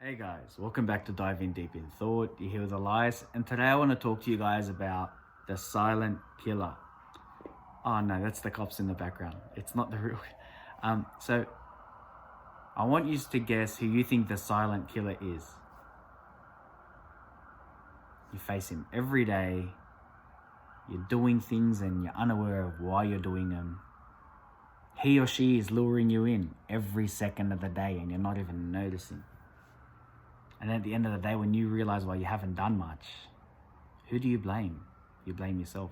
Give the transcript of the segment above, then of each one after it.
Hey guys, welcome back to Diving Deep in Thought. You're here with Elias, and today I want to talk to you guys about the silent killer. Oh no, that's the cops in the background. It's not the real. So I want you to guess who you think the silent killer is. You face him every day. You're doing things and you're unaware of why you're doing them. He or she is luring you in every second of the day and you're not even noticing. And at the end of the day, when you realize why you haven't done much, who do you blame? You blame yourself,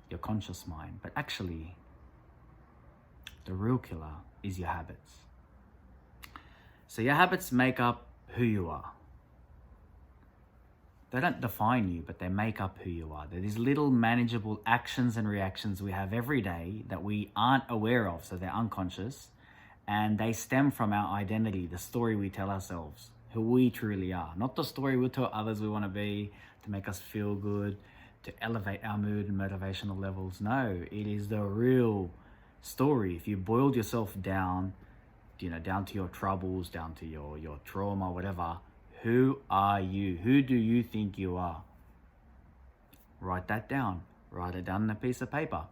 your conscious mind. But actually, the real killer is your habits. So your habits make up who you are. They don't define you, but they make up who you are. They're these little manageable actions and reactions we have every day that we aren't aware of, so they're unconscious, and they stem from our identity, the story we tell ourselves, who we truly are. Not the story we tell others we want to be, to make us feel good, to elevate our mood and motivational levels. No, it is the real story. If you boiled yourself down, down to your troubles, down to your trauma, whatever, who are you? Who do you think you are? Write that down. Write it down on a piece of paper.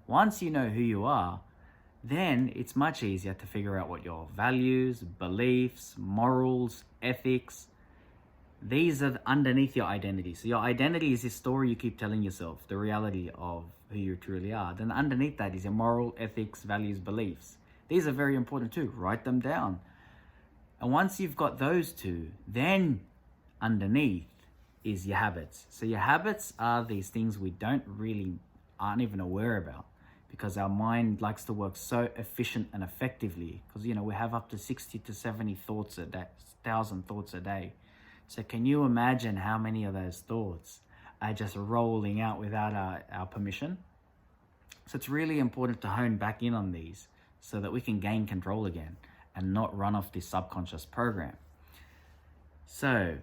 Once you know who you are, then it's much easier to figure out what your values, beliefs, morals, ethics, these are underneath your identity. So your identity is this story you keep telling yourself, the reality of who you truly are. Then underneath that is your moral, ethics, values, beliefs. These are very important too. Write them down. And once you've got those two, then underneath is your habits. So your habits are these things we aren't even aware about, because our mind likes to work so efficient and effectively, because we have up to 60 to 70 thoughts a day, 1,000 thoughts a day. So can you imagine how many of those thoughts are just rolling out without our permission? So it's really important to hone back in on these so that we can gain control again and not run off this subconscious program. So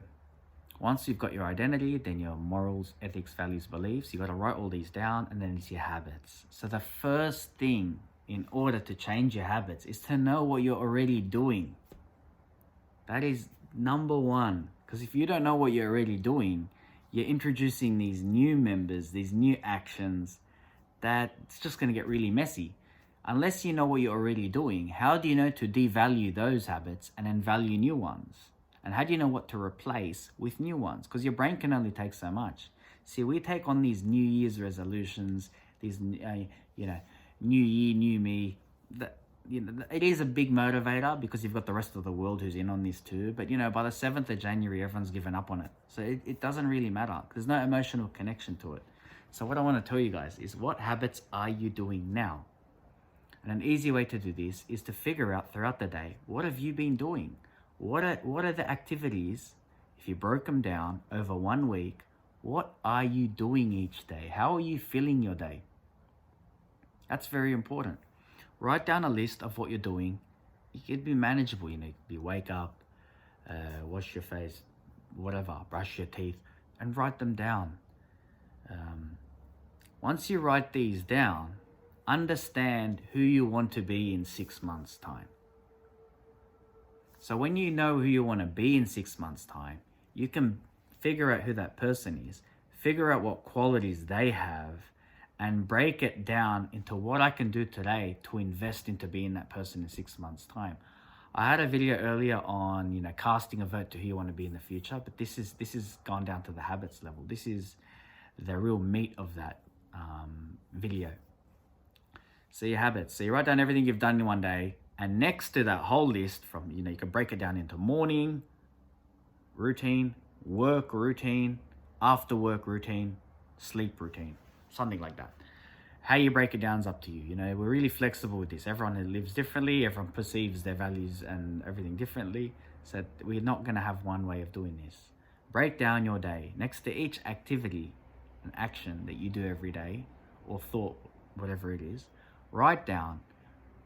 once you've got your identity, then your morals, ethics, values, beliefs, you've got to write all these down, and then it's your habits. So the first thing in order to change your habits is to know what you're already doing. That is number one. Because if you don't know what you're already doing, you're introducing these new members, these new actions, that it's just going to get really messy. Unless you know what you're already doing, how do you know to devalue those habits and then value new ones? And how do you know what to replace with new ones? Because your brain can only take so much. See, we take on these New Year's resolutions, these, new year, new me. It is a big motivator because you've got the rest of the world who's in on this too. But, by the 7th of January, everyone's given up on it. So it doesn't really matter. There's no emotional connection to it. So what I want to tell you guys is, what habits are you doing now? And an easy way to do this is to figure out throughout the day, what have you been doing? What are the activities, if you broke them down over 1 week, what are you doing each day? How are you filling your day? That's very important. Write down a list of what you're doing. It could be manageable, it could be wake up, wash your face, whatever, brush your teeth, and write them down. Once you write these down, understand who you want to be in 6 months' time. So when you know who you want to be in 6 months' time, you can figure out who that person is, figure out what qualities they have, and break it down into what I can do today to invest into being that person in 6 months' time. I had a video earlier on, casting a vote to who you want to be in the future, but this is gone down to the habits level. This is the real meat of that video. So your habits. So you write down everything you've done in one day, and next to that whole list, from you can break it down into morning routine, work routine, after work routine, sleep routine, something like that. How you break it down is up to you. We're really flexible with this. Everyone lives differently. Everyone perceives their values and everything differently. So we're not going to have one way of doing this. Break down your day. Next to each activity and action that you do every day, or thought, whatever it is, write down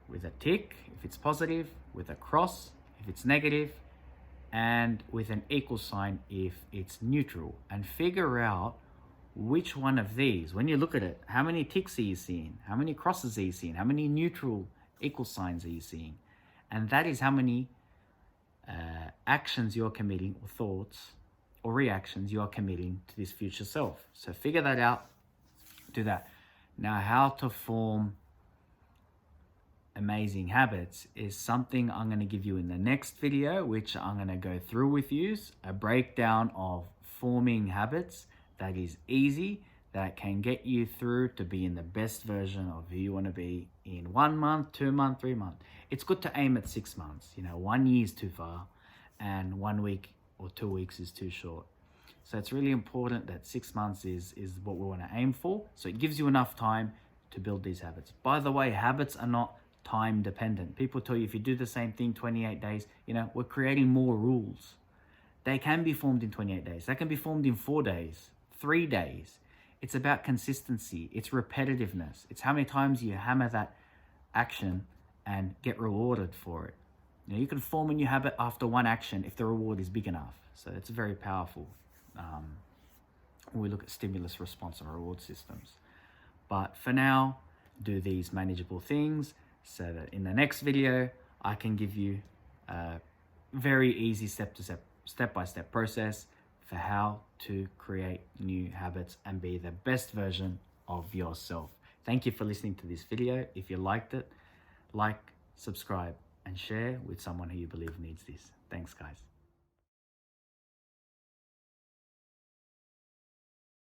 with a tick if it's positive, with a cross if it's negative, and with an equal sign if it's neutral. And figure out which one of these, when you look at it, how many ticks are you seeing? How many crosses are you seeing? How many neutral equal signs are you seeing? And that is how many actions you're committing, or thoughts or reactions you're committing to this future self. So figure that out, do that. Now, how to form amazing habits is something I'm going to give you in the next video, which I'm going to go through with you, a breakdown of forming habits that is easy, that can get you through to being the best version of who you want to be in 1 month, 2 months, 3 months. It's good to aim at 6 months. 1 year is too far, and 1 week or 2 weeks is too short. So it's really important that 6 months is what we want to aim for. So it gives you enough time to build these habits. By the way, habits are not time dependent. People tell you if you do the same thing 28 days, we're creating more rules. They can be formed in 28 days. They can be formed in 4 days, 3 days. It's about consistency. It's repetitiveness. It's how many times you hammer that action and get rewarded for it. You can form a new habit after one action if the reward is big enough. So it's very powerful when we look at stimulus, response, and reward systems. But for now, do these manageable things so that in the next video, I can give you a very easy step-by-step process for how to create new habits and be the best version of yourself. Thank you for listening to this video. If you liked it, like, subscribe, and share with someone who you believe needs this. Thanks, guys.